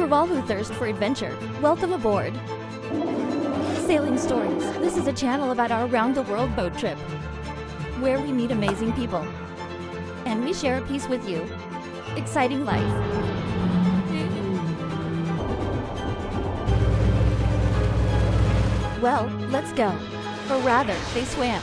For all who thirst for adventure, welcome aboard. Sailing Stories. This is a channel about our around-the-world boat trip, where we meet amazing people, and we share a piece with you. Exciting life. Well, let's go. Or rather, they swam.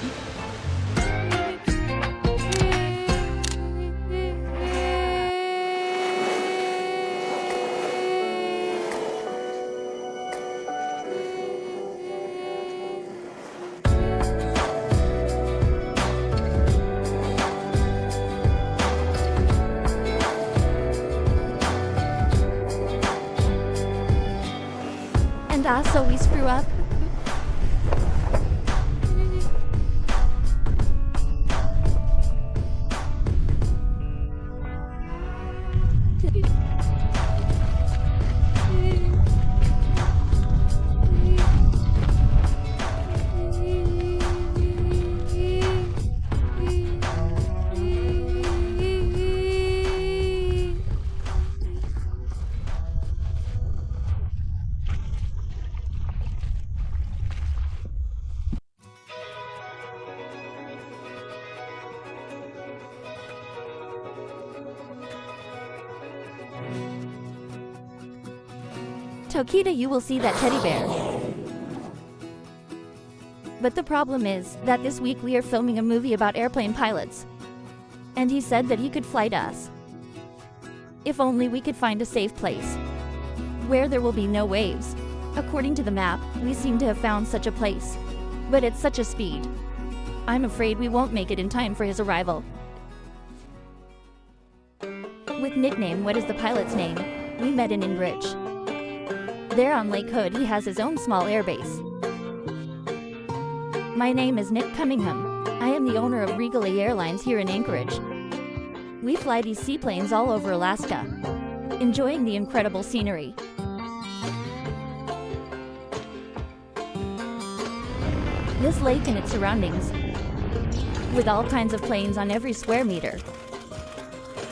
And so we screw up. Tokita, you will see that teddy bear. But the problem is that this week we are filming a movie about airplane pilots. And he said that he could fly to us. If only we could find a safe place, where there will be no waves. According to the map, we seem to have found such a place. But at such a speed. I'm afraid we won't make it in time for his arrival. With nickname What is the pilot's name? We met in Enbridge. There on Lake Hood he has his own small airbase. My name is Nick Cunningham. I am the owner of Regal Airlines here in Anchorage. We fly these seaplanes all over Alaska, enjoying the incredible scenery. This lake and its surroundings, with all kinds of planes on every square meter.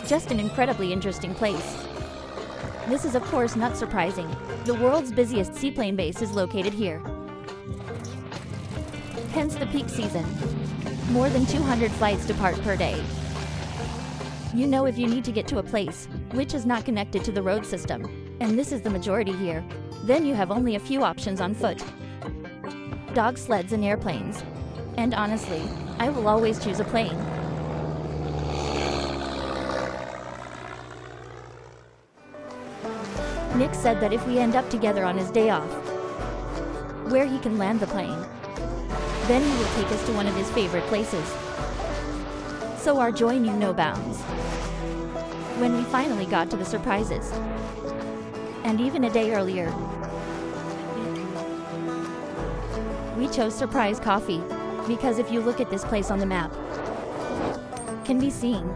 Just an incredibly interesting place. This is of course not surprising. The world's busiest seaplane base is located here. Hence the peak season. More than 200 flights depart per day. You know, if you need to get to a place which is not connected to the road system, and this is the majority here, then you have only a few options on foot. Dog sleds and airplanes. And honestly, I will always choose a plane. Nick said that if we end up together on his day off, where he can land the plane, then he will take us to one of his favorite places. So our joy knew no bounds when we finally got to the surprises. And even a day earlier, we chose Surprise Coffee, because if you look at this place on the map, can be seen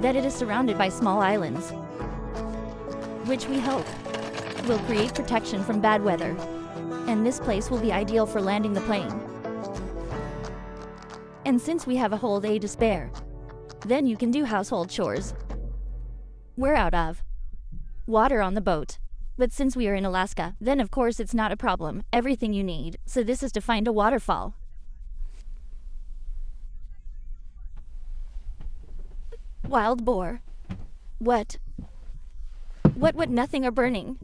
that it is surrounded by small islands, which we hope will create protection from bad weather, and this place will be ideal for landing the plane. And since we have a whole day to spare, then you can do household chores. We're out of water on the boat, but since we are in Alaska, then of course it's not a problem. Everything you need, so this is to find a waterfall. Wild boar. What, nothing are burning.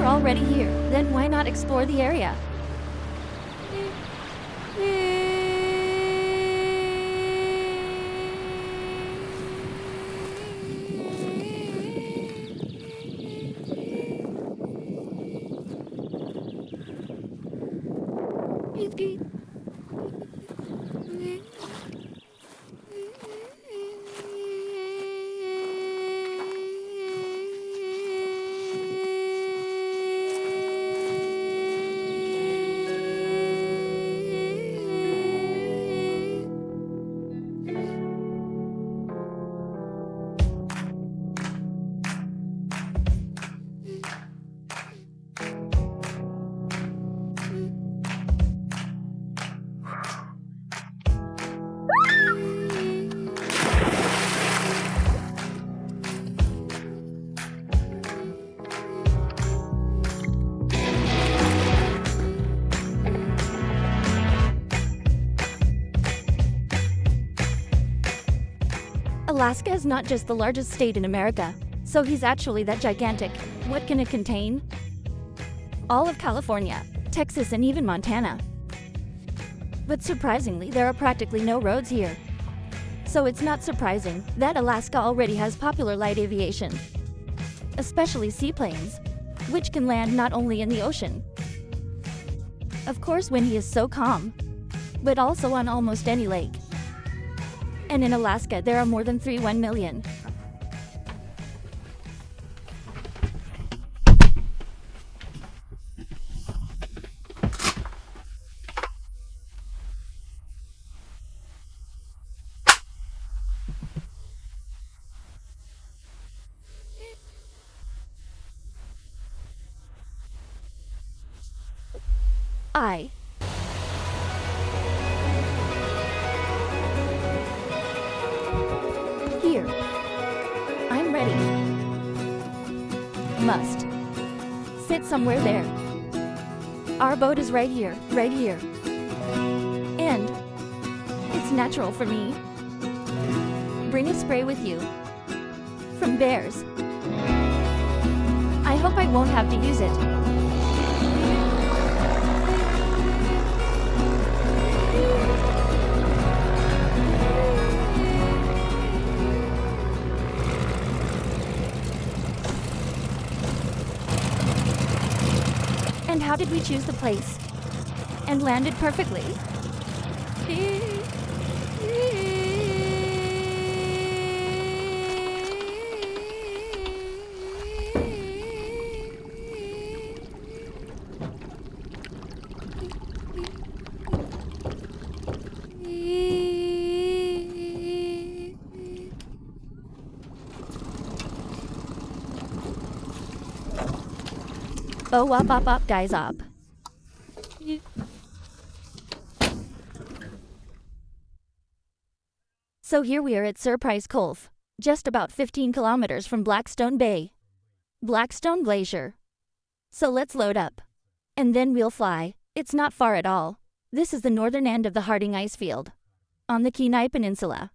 Already here, then why not explore the area? Alaska is not just the largest state in America, so he's actually that gigantic. What can it contain? All of California, Texas, and even Montana. But surprisingly, there are practically no roads here. So it's not surprising that Alaska already has popular light aviation, especially seaplanes, which can land not only in the ocean, of course when he is so calm, but also on almost any lake. And in Alaska, there are more than 31 million. Here. I'm ready. Must. Sit somewhere there. Our boat is right here, right here. And it's natural for me. Bring a spray with you. From bears. I hope I won't have to use it. And how did we choose the place? And landed perfectly. Oh, up, guys, up. So here we are at Surprise Cove, just about 15 kilometers from Blackstone Bay. Blackstone Glacier. So let's load up. And then we'll fly. It's not far at all. This is the northern end of the Harding ice field, on the Kenai Peninsula.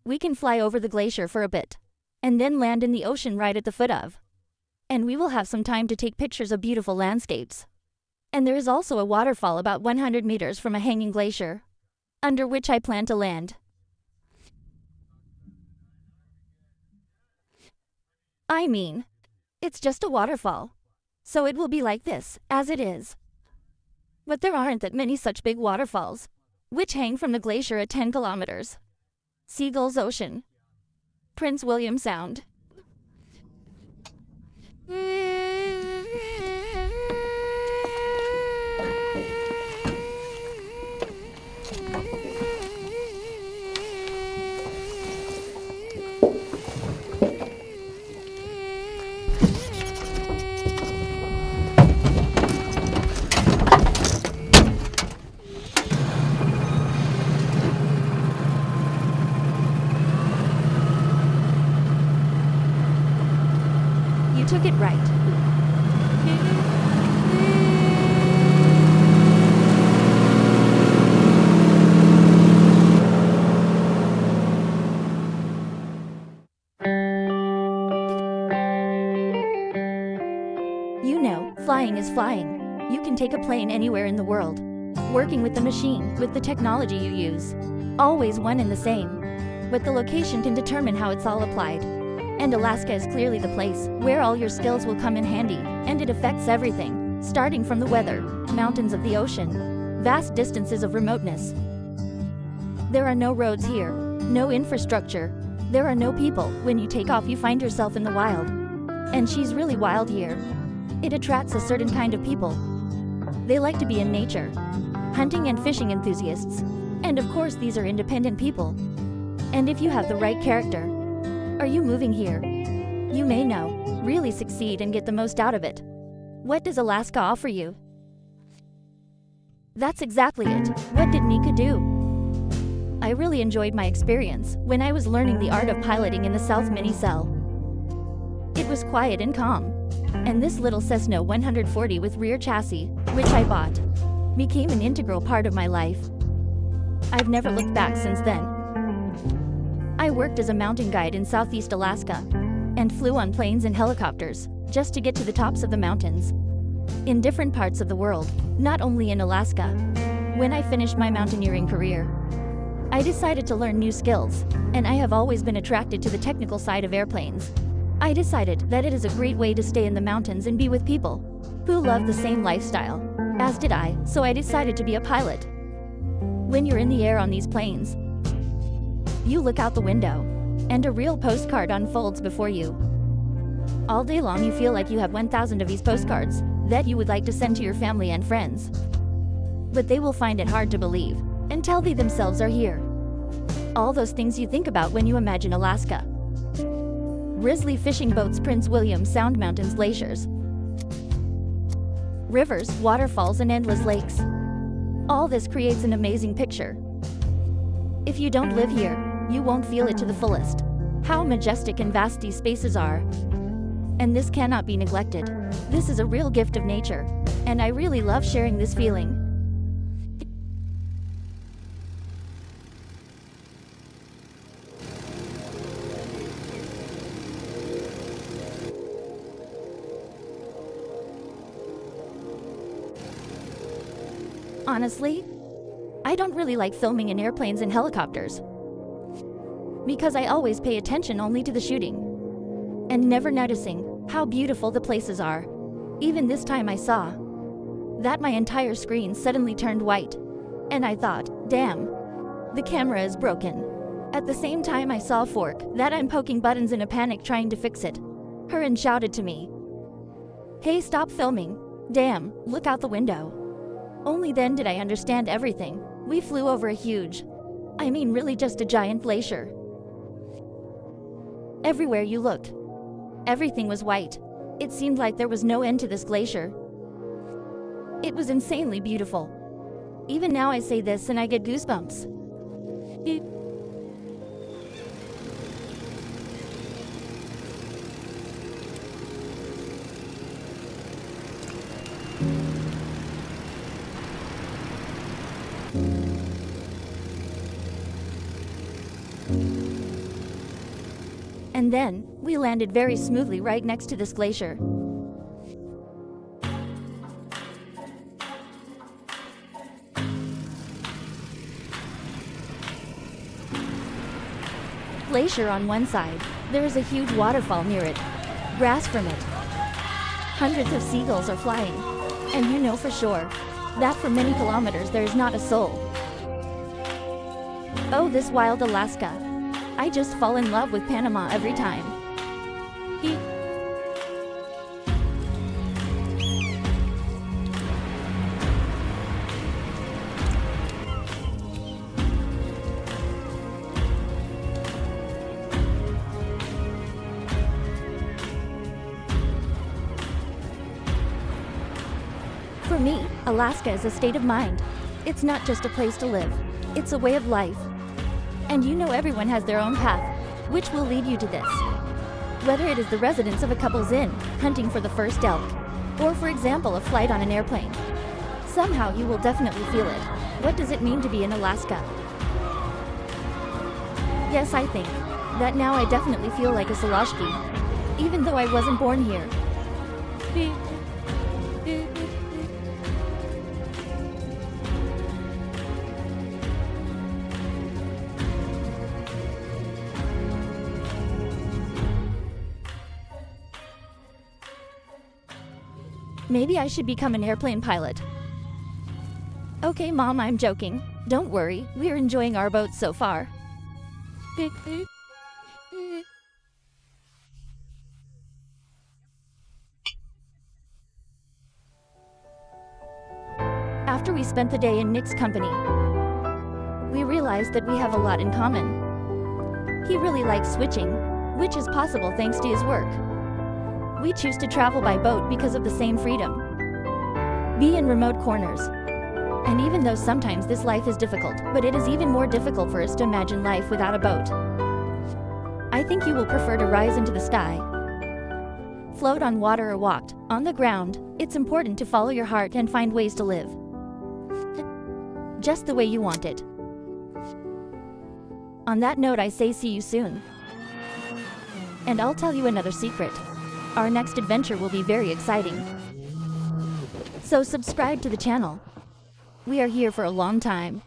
We can fly over the glacier for a bit, and then land in the ocean right at the foot of. And we will have some time to take pictures of beautiful landscapes. And there is also a waterfall about 100 meters from a hanging glacier, under which I plan to land. I mean, it's just a waterfall, so it will be like this, as it is. But there aren't that many such big waterfalls, which hang from the glacier at 10 kilometers. Seagulls Ocean. Prince William Sound. You took it right. You know, flying is flying. You can take a plane anywhere in the world. Working with the machine, with the technology you use. Always one and the same. But the location can determine how it's all applied. And Alaska is clearly the place where all your skills will come in handy, and it affects everything, starting from the weather, mountains of the ocean, vast distances of remoteness. There are no roads here, no infrastructure. There are no people. When you take off, you find yourself in the wild. And she's really wild here. It attracts a certain kind of people. They like to be in nature, hunting and fishing enthusiasts. And of course, these are independent people. And if you have the right character, are you moving here? You may know, really succeed and get the most out of it. What does Alaska offer you? That's exactly it. What did Nika do? I really enjoyed my experience when I was learning the art of piloting in the South Mini Cell. It was quiet and calm. And this little Cessna 140 with rear chassis, which I bought, became an integral part of my life. I've never looked back since then. I worked as a mountain guide in Southeast Alaska and flew on planes and helicopters just to get to the tops of the mountains in different parts of the world, not only in Alaska. When I finished my mountaineering career, I decided to learn new skills, and I have always been attracted to the technical side of airplanes. I decided that it is a great way to stay in the mountains and be with people who love the same lifestyle, as did I, so I decided to be a pilot. When you're in the air on these planes, you look out the window, and a real postcard unfolds before you. All day long you feel like you have 1,000 of these postcards that you would like to send to your family and friends. But they will find it hard to believe until they themselves are here. All those things you think about when you imagine Alaska. Grizzly fishing boats, Prince William Sound mountains, glaciers, rivers, waterfalls, and endless lakes. All this creates an amazing picture. If you don't live here, you won't feel it to the fullest. How majestic and vast these spaces are. And this cannot be neglected. This is a real gift of nature, and I really love sharing this feeling. Honestly, I don't really like filming in airplanes and helicopters, because I always pay attention only to the shooting and never noticing how beautiful the places are. Even this time I saw that my entire screen suddenly turned white, and I thought, damn, the camera is broken. At the same time I saw a fork that I'm poking buttons in a panic trying to fix it. Her and shouted to me, "Hey, stop filming. Damn, look out the window." Only then did I understand everything. We flew over a huge, I mean really just a giant glacier. Everywhere you looked, everything was white. It seemed like there was no end to this glacier. It was insanely beautiful. Even now I say this and I get goosebumps. And then, we landed very smoothly right next to this glacier. Glacier on one side, there is a huge waterfall near it. Grass from it. Hundreds of seagulls are flying. And you know for sure that for many kilometers there is not a soul. Oh, this wild Alaska. I just fall in love with Panama every time. For me, Alaska is a state of mind. It's not just a place to live. It's a way of life. And you know everyone has their own path, which will lead you to this. Whether it is the residence of a couple's inn, hunting for the first elk, or for example a flight on an airplane. Somehow you will definitely feel it. What does it mean to be in Alaska? Yes, I think that now I definitely feel like a Salashki, even though I wasn't born here. Maybe I should become an airplane pilot. Okay, Mom, I'm joking. Don't worry, we're enjoying our boat so far. After we spent the day in Nick's company, we realized that we have a lot in common. He really likes switching, which is possible thanks to his work. We choose to travel by boat because of the same freedom. Be in remote corners. And even though sometimes this life is difficult, but it is even more difficult for us to imagine life without a boat. I think you will prefer to rise into the sky, float on water, or walk on the ground. It's important to follow your heart and find ways to live just the way you want it. On that note, I say see you soon. And I'll tell you another secret. Our next adventure will be very exciting. So subscribe to the channel. We are here for a long time.